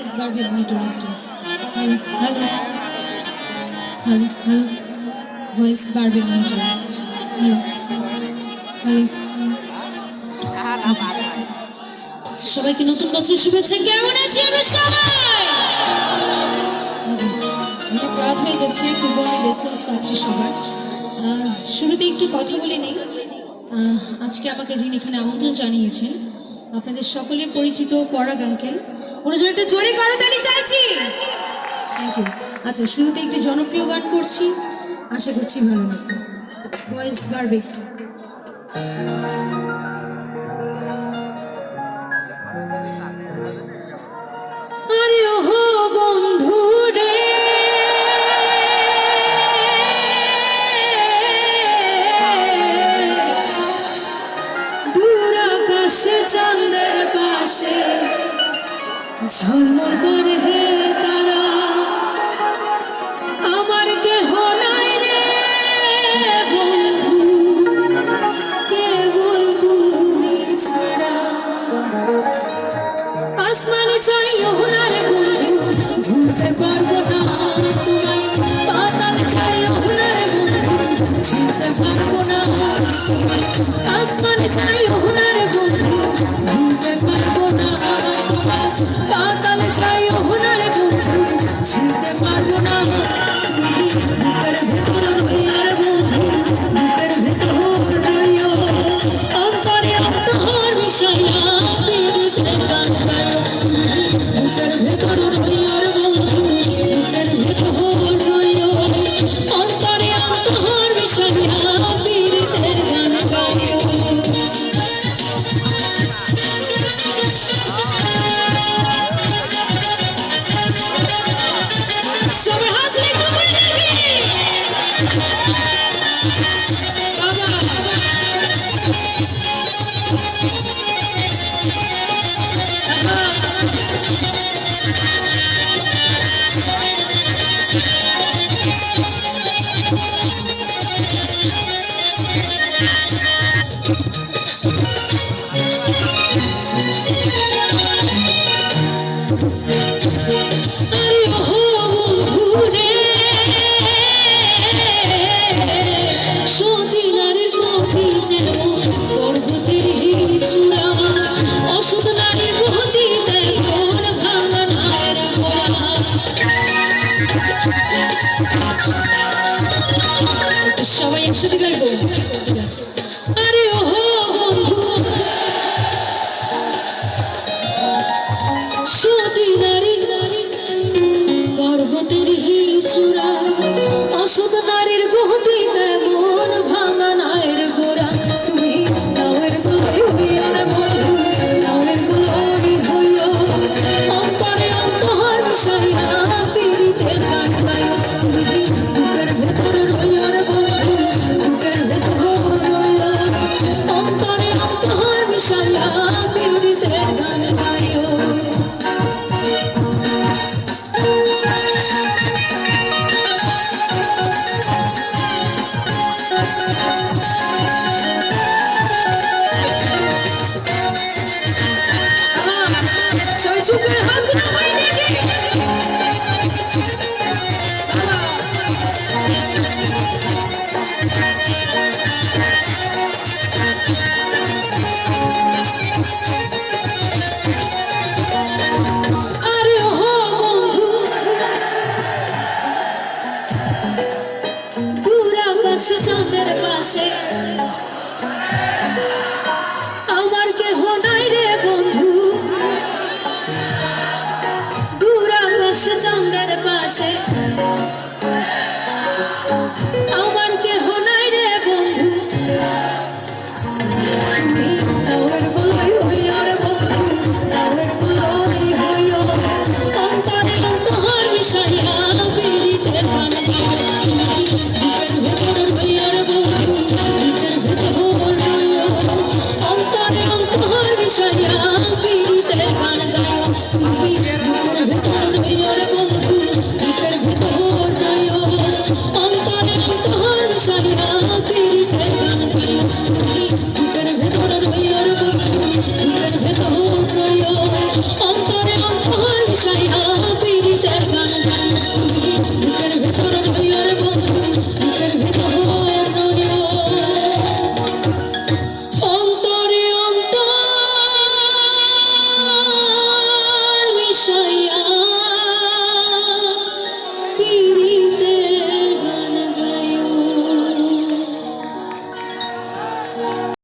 voice bar with me tonight. Hello, hello, hello, hello. Voice bar with me tonight. Hello, hello. সবাইকে নতুন বছর শুভেচ্ছা। কেমন আছি আমরা সবাই? অনেক রাত হয়ে গেছে, তবু আমি রেসপন্স পাচ্ছি সবার। শুরুতে একটু কথা বলে নেই। আজকে আমাকে যিনি এখানে আমন্ত্রণ জানিয়েছেন, আপনাদের সকলের পরিচিত পরাগ আঙ্কেল। ওনার একটা জোরে করতালি চাইছি। Thank you. আচ্ছা, শুরুতে একটি জনপ্রিয় গান করছি, আশা করছি ভালো লাগবে। ভয়েস বারবেক। আরে ওহো বন্ধু রে, দূর আকাশে চাঁদের পাশে ঝলমল করে হে তারা, আমার কেহ নাই রে বন্ধু, কেবল তুমি ছাড়া। আসমানে চাই ওনার বন্ধু, ভুলতে পারবো না তোমায়। পাতালে চাই ওনার বন্ধু, চিনতে পারবো না তোমায়। আসমানে চাই ওনার বন্ধু, ভুলতে পারবো না তোমায়। পাতালে চাই ওনার বন্ধু, চিনতে পারবো না। বুকের ভেতর রইয়ার বন্ধু, বুকের ভেতর রইও, অন্তরে অন্তর মিশাইয়া পীড়িতের গান গায়ো। বুকের ভেতর রইয়ার বন্ধু, বুকের ভেতর রইও, অন্তরে অন্তর মিশাইয়া পীড়িতের গান গায়ো। সবার হাত একটু করে দেখি বাবা। আরে ওহো বন্ধু রে, সতীনারীর পথে যেমন পর্বতের চূড়া, অসৎ নারীর গতি তেমন ভাঙা নায়ের গোড়া। সবাই একসাথে গাইবো। আরে ওহো বন্ধু, সতীনারী পর্বতের চূড়া, অসৎ নারীর গতি তেমন ভাঙা নায়ের গোড়া। তুমি নাওয়ের গোলাপি আর বন্ধু, নাওয়ের গোলাপি হইও, অন্তরে অন্তর মিশাইয়া পীড়িতের গান গায়ো। তুমি বুকের ভেতর রইয়ার বন্ধু, বুকের ভেতর রইও, অন্তরে অন্তর মিশাইয়া পীড়িতের গান গায়ো। সবাই চুপ করে হাত নামাই দেখি। আরে ওহো বন্ধু, দূর আকাশে চাঁদের পাশে আমার কেহ নাই রে বন্ধু। দূর আকাশে চাঁদের পাশে